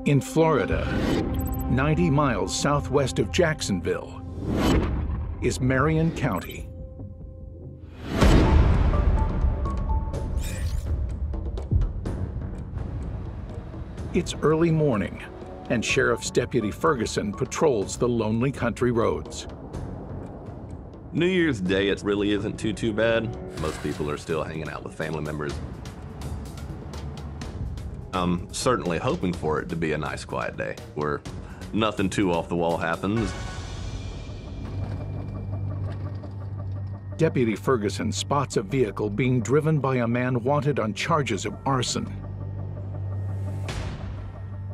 In Florida, 90 miles southwest of Jacksonville, is Marion County. It's early morning, and Sheriff's Deputy Ferguson patrols the lonely country roads. New Year's Day, it really isn't too bad. Most people are still hanging out with family members. I'm certainly hoping for it to be a nice, quiet day where nothing too off the wall happens. Deputy Ferguson spots a vehicle being driven by a man wanted on charges of arson.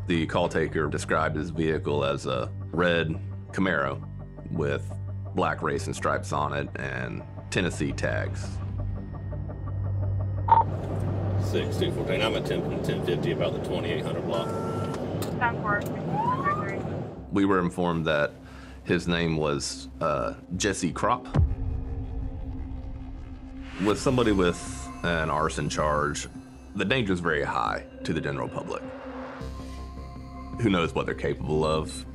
The call taker described his vehicle as a red Camaro with black racing stripes on it and Tennessee tags. 6-214, I'm at 1050 about the 2800 block. We were informed that his name was Džesija Kropa. With somebody with an arson charge, the danger is very high to the general public. Who knows what they're capable of?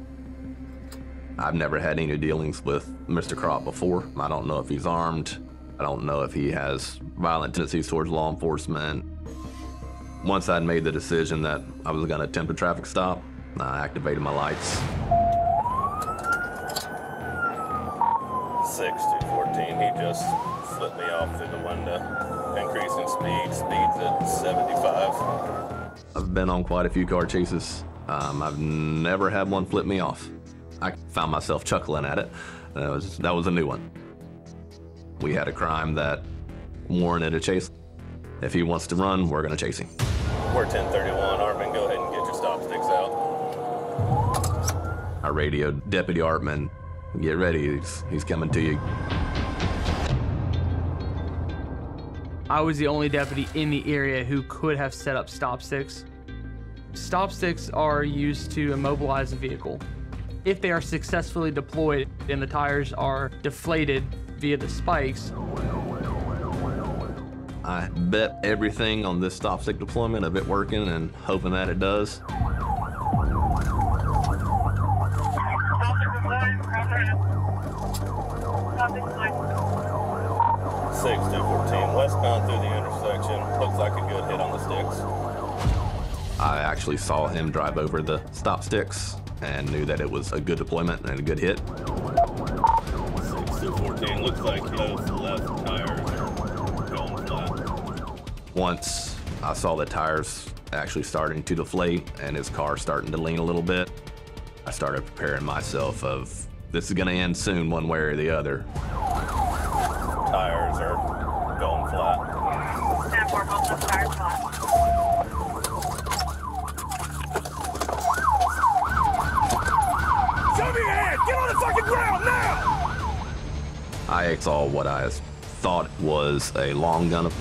I've never had any dealings with Mr. Kropa before. I don't know if he's armed. I don't know if he has violent tendencies towards law enforcement. Once I'd made the decision that I was going to attempt a traffic stop, I activated my lights. 6-214, he just flipped me off through the window. Increasing speed's at 75. I've been on quite a few car chases. I've never had one flip me off. I found myself chuckling at it. That was a new one. We had a crime that warranted a chase. If he wants to run, we're gonna chase him. We're 1031, Artman, go ahead and get your stop sticks out. I radioed Deputy Artman, get ready, he's coming to you. I was the only deputy in the area who could have set up stop sticks. Stop sticks are used to immobilize a vehicle. If they are successfully deployed and the tires are deflated via the spikes. I bet everything on this stop stick deployment of it working and hoping that it does. 6-214, westbound through the intersection. Looks like a good hit on the sticks. I actually saw him drive over the stop sticks and knew that it was a good deployment and a good hit. 6-214, looks like both left tires are going flat. Once I saw the tires actually starting to deflate and his car starting to lean a little bit, I started preparing myself of this is gonna end soon one way or the other. Tires are going flat. Stand for both those tires flat. Show me your hand! Get on the fucking ground now! I saw what I thought was a long gun.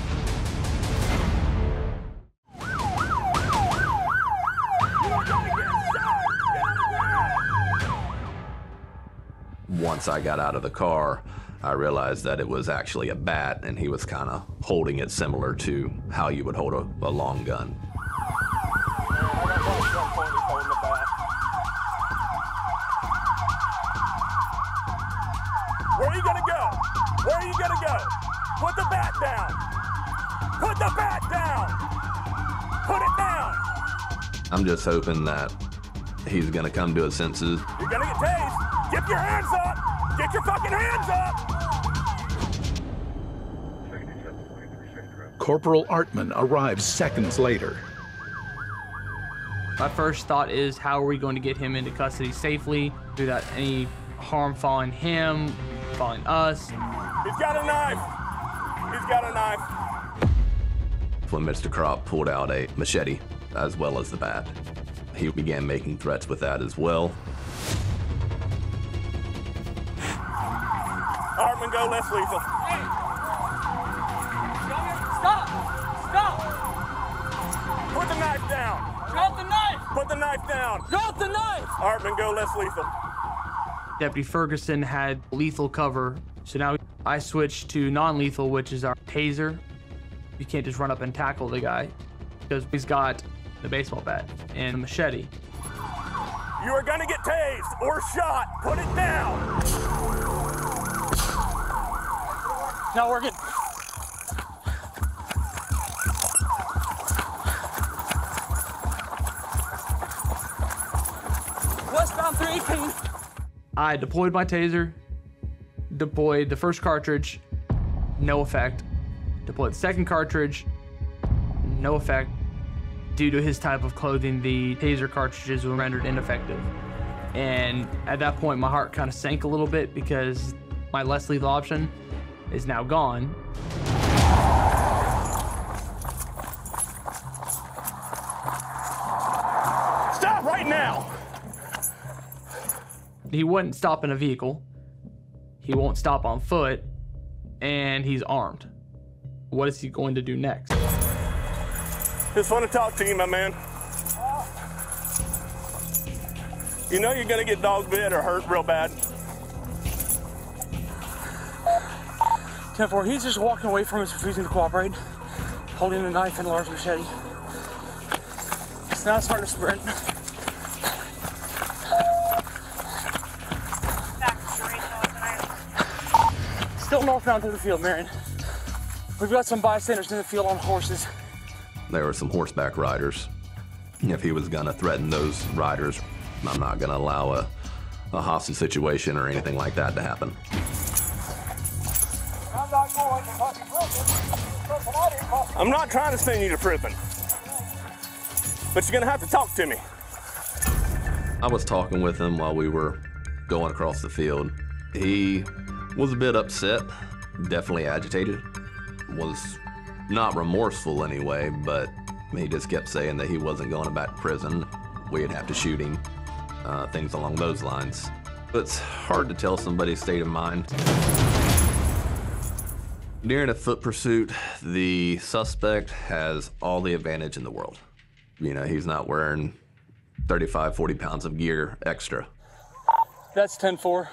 Once I got out of the car, I realized that it was actually a bat, and he was kind of holding it similar to how you would hold a long gun. Where are you gonna go? Where are you gonna go? Put the bat down! Put the bat down! Put it down! I'm just hoping that he's gonna come to his senses. You're gonna get tased! Get your hands up! Get your fucking hands up! Corporal Artman arrives seconds later. My first thought is, how are we going to get him into custody safely without any harm falling him, falling us? He's got a knife! He's got a knife! When Mr. Kropa pulled out a machete, as well as the bat, he began making threats with that as well. Artman, go less lethal. Stop! Stop! Put the knife down! Drop the knife! Put the knife down! Drop the knife! Artman, go less lethal. Deputy Ferguson had lethal cover, so now I switched to non-lethal, which is our taser. You can't just run up and tackle the guy because he's got the baseball bat, and a machete. You are gonna get tased or shot. Put it down. Not working. Westbound 318. I deployed my taser, deployed the first cartridge, no effect. Deployed the second cartridge, no effect. Due to his type of clothing, the taser cartridges were rendered ineffective. And at that point, my heart kind of sank a little bit because my less lethal option is now gone. Stop right now. He wouldn't stop in a vehicle. He won't stop on foot, and he's armed. What is he going to do next? Just want to talk to you, my man. You know you're gonna get dog bit or hurt real bad. 10-4, he's just walking away from us, refusing to cooperate, holding a knife and a large machete. It's now starting to sprint. Still northbound through the field, Marion. We've got some bystanders in the field on horses. There were some horseback riders. If he was gonna threaten those riders, I'm not gonna allow a hostage situation or anything like that to happen. I'm not trying to send you to prison, but you're gonna have to talk to me. I was talking with him while we were going across the field. He was a bit upset, definitely agitated, was not remorseful anyway, but he just kept saying that he wasn't going back to prison. We'd have to shoot him, things along those lines. But it's hard to tell somebody's state of mind. During a foot pursuit, the suspect has all the advantage in the world. You know, he's not wearing 35, 40 pounds of gear extra. That's 10-4.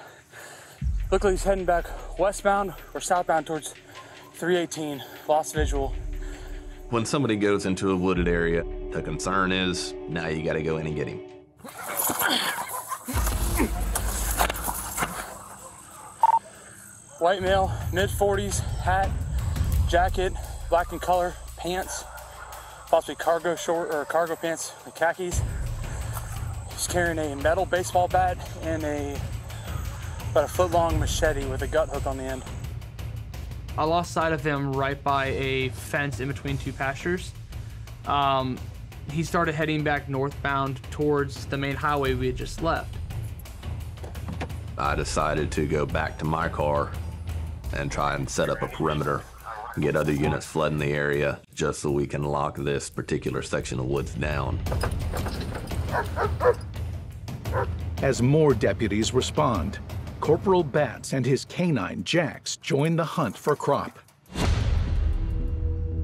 Look like he's heading back westbound or southbound towards 318. Lost visual. When somebody goes into a wooded area, the concern is now you gotta go in and get him. White male, mid-40s, hat, jacket, black in color, pants, possibly cargo short or cargo pants, the khakis. He's carrying a metal baseball bat and about a foot-long machete with a gut hook on the end. I lost sight of him right by a fence in between two pastures. He started heading back northbound towards the main highway we had just left. I decided to go back to my car and try and set up a perimeter, get other units flooding the area just so we can lock this particular section of woods down. As more deputies respond, Corporal Batts and his canine, Jax, join the hunt for Krop.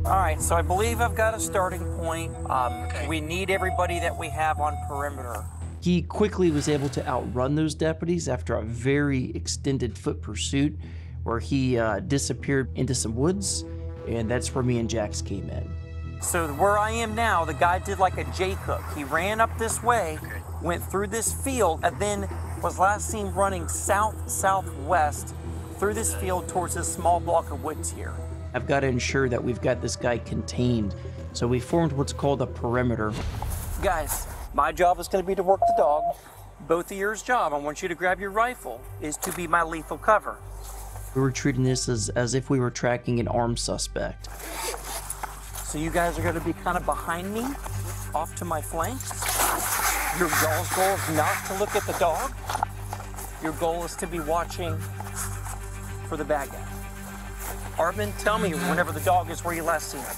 All right, so I believe I've got a starting point. We need everybody that we have on perimeter. He quickly was able to outrun those deputies after a very extended foot pursuit where he disappeared into some woods, and that's where me and Jax came in. So where I am now, the guy did like a J-hook. He ran up this way, went through this field, and then was last seen running south-southwest through this field towards this small block of woods here. I've got to ensure that we've got this guy contained, so we formed what's called a perimeter. Guys, my job is going to be to work the dog. Both of yours' job, I want you to grab your rifle, is to be my lethal cover. We were treating this as if we were tracking an armed suspect. So you guys are going to be kind of behind me, off to my flanks. Your y'all's goal is not to look at the dog. Your goal is to be watching for the bad guy. Arvin, tell me whenever the dog is where you last seen him.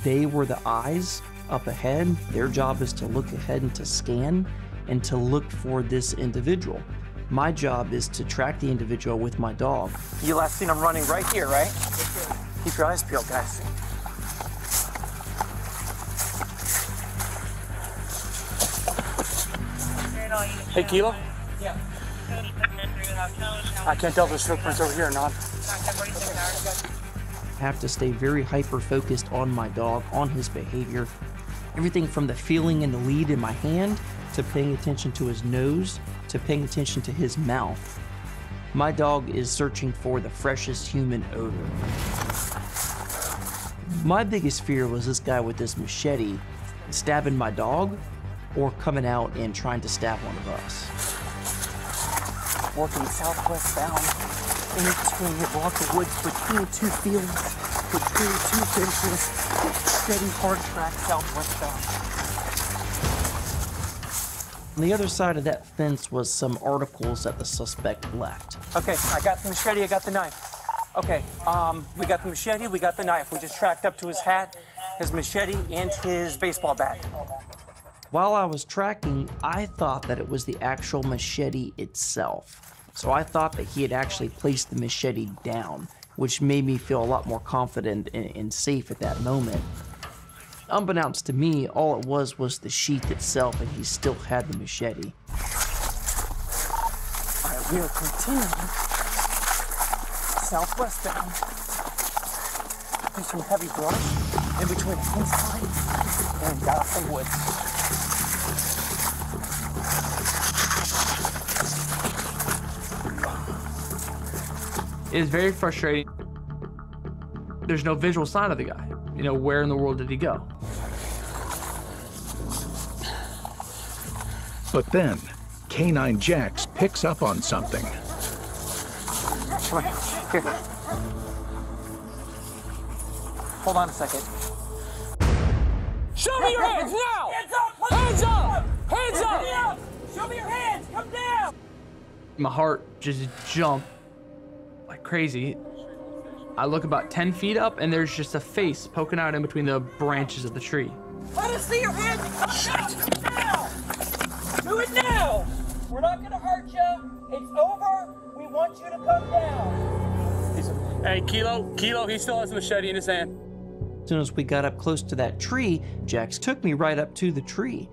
They were the eyes up ahead. Their job is to look ahead and to scan and to look for this individual. My job is to track the individual with my dog. You last seen him running right here, right? Keep your eyes peeled, guys. Hey, Kilo? Yeah. I can't tell if there's footprints over here or not. I have to stay very hyper-focused on my dog, on his behavior, Everything from the feeling in the lead in my hand, to paying attention to his nose, to paying attention to his mouth. My dog is searching for the freshest human odor. My biggest fear was this guy with this machete stabbing my dog or coming out and trying to stab one of us. Working southwest bound in between a block of woods, between two fields, between two fences, steady hard track southwest bound. On the other side of that fence was some articles that the suspect left. Okay, I got the machete, I got the knife. Okay, we got the machete, we got the knife. We just tracked up to his hat, his machete, and his baseball bat. While I was tracking, I thought that it was the actual machete itself. So I thought that he had actually placed the machete down, which made me feel a lot more confident and safe at that moment. Unbeknownst to me, all it was the sheath itself, and he still had the machete. All right, we are continuing southwest bound. There's some heavy brush in between the fence line and some woods. It is very frustrating. There's no visual sign of the guy. You know, where in the world did he go? But then, Canine Jax picks up on something. Come on, here. Hold on a second. Show me your hands now! Hands up! Hands up! Hands up! Show me your hands! Come down! My heart just jumped like crazy. I look about 10 feet up, and there's just a face poking out in between the branches of the tree. Let us see your hands and come down! Now! Do it now! We're not gonna hurt you. It's over. We want you to come down. Hey, Kilo, he still has a machete in his hand. As soon as we got up close to that tree, Jax took me right up to the tree.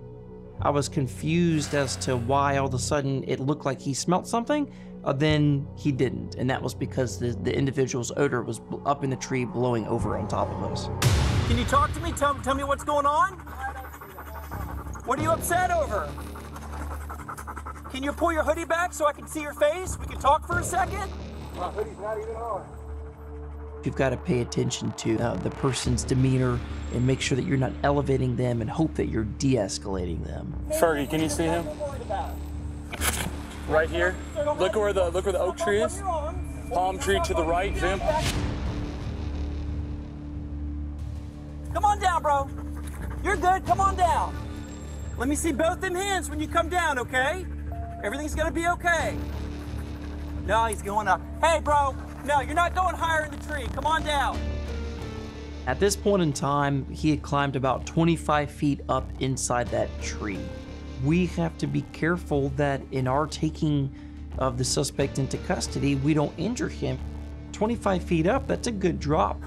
I was confused as to why all of a sudden it looked like he smelt something, then he didn't, and that was because the individual's odor was up in the tree blowing over on top of us. Can you talk to me? Tell me what's going on? What are you upset over? Can you pull your hoodie back so I can see your face? We can talk for a second? My hoodie's not even on. You've got to pay attention to the person's demeanor and make sure that you're not elevating them and hope that you're de-escalating them. Fergie, can you see him? Right here. Look where the oak tree is. Palm tree to the right, Jim. Come on down, bro. You're good. Come on down. Let me see both them hands when you come down, okay? Everything's gonna be okay. No, he's going up. Hey, bro. No, you're not going higher in the tree. Come on down. At this point in time, he had climbed about 25 feet up inside that tree. We have to be careful that in our taking of the suspect into custody, we don't injure him. 25 feet up, that's a good drop.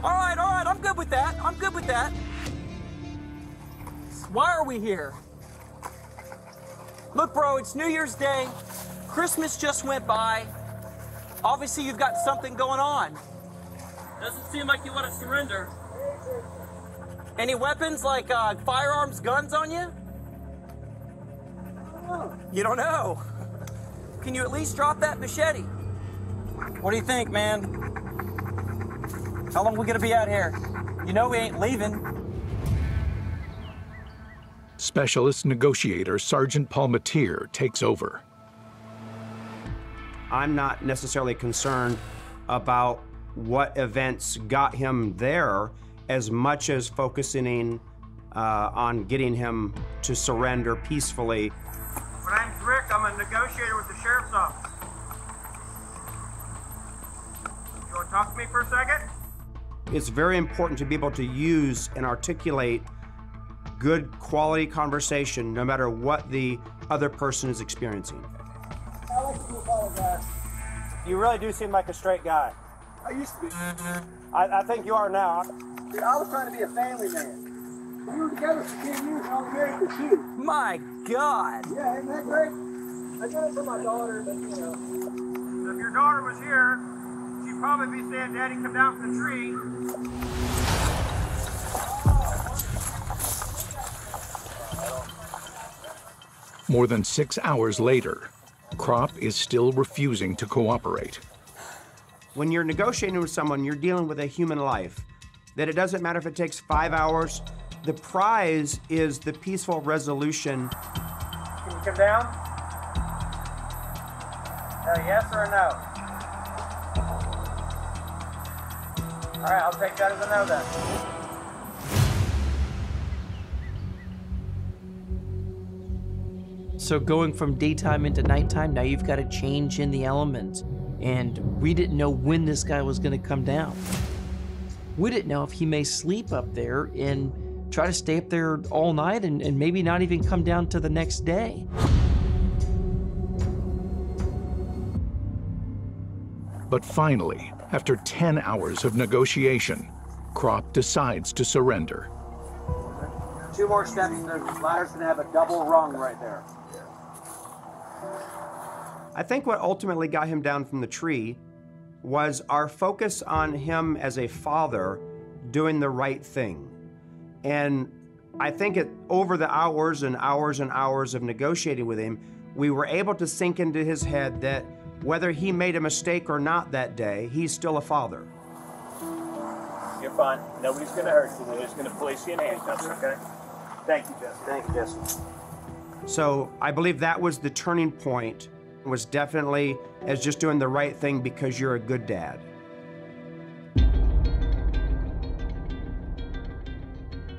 All right, I'm good with that. I'm good with that. Why are we here? Look, bro, it's New Year's Day. Christmas just went by. Obviously, you've got something going on. Doesn't seem like you want to surrender. Any weapons like firearms, guns on you? You don't know. Can you at least drop that machete? What do you think, man? How long are we gonna be out here? You know we ain't leaving. Specialist negotiator Sergeant Palmatier takes over. I'm not necessarily concerned about what events got him there as much as focusing on getting him to surrender peacefully. My name's Rick. I'm a negotiator with the Sheriff's Office. You want to talk to me for a second? It's very important to be able to use and articulate good quality conversation no matter what the other person is experiencing. You really do seem like a straight guy. I used to be. I think you are now. Dude, I was trying to be a family man. We were together for 10 years and I was married for 2. My God. Yeah, isn't that great? I did it for my daughter, but you know. So if your daughter was here, she'd probably be saying, Daddy, come down from the tree. More than 6 hours later, Krop is still refusing to cooperate. When you're negotiating with someone, you're dealing with a human life. That it doesn't matter if it takes 5 hours. The prize is the peaceful resolution. Can you come down? Yes or a no? All right, I'll take that as a no then. So going from daytime into nighttime, now you've got a change in the elements. And we didn't know when this guy was going to come down. We didn't know if he may sleep up there and try to stay up there all night and maybe not even come down to the next day. But finally, after 10 hours of negotiation, Krop decides to surrender. 2 more steps and the ladder's gonna have a double rung right there. I think what ultimately got him down from the tree was our focus on him as a father doing the right thing. And I think over the hours and hours and hours of negotiating with him, we were able to sink into his head that whether he made a mistake or not that day, he's still a father. You're fine. Nobody's gonna hurt you. They're just gonna place you in handcuffs, okay? Thank you, Jesse. Thank you, Jesse. So I believe that was the turning point, was definitely as just doing the right thing because you're a good dad.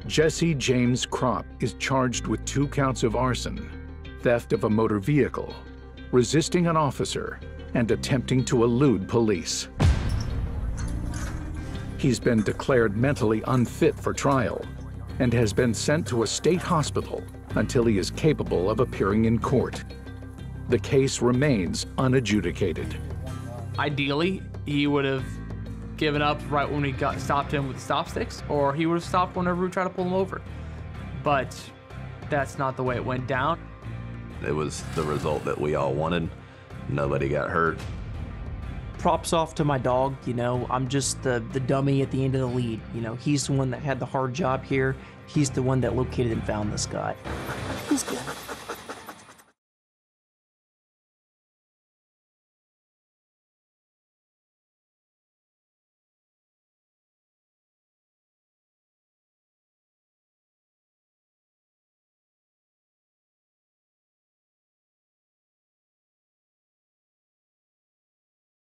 Jesse James Krop is charged with 2 counts of arson, theft of a motor vehicle, resisting an officer, and attempting to elude police. He's been declared mentally unfit for trial and has been sent to a state hospital until he is capable of appearing in court. The case remains unadjudicated. Ideally, he would have given up right when we stopped him with stop sticks, or he would have stopped whenever we tried to pull him over. But that's not the way it went down. It was the result that we all wanted. Nobody got hurt. Props off to my dog, you know, I'm just the dummy at the end of the lead. You know, he's the one that had the hard job here. He's the one that located and found this guy. He's good.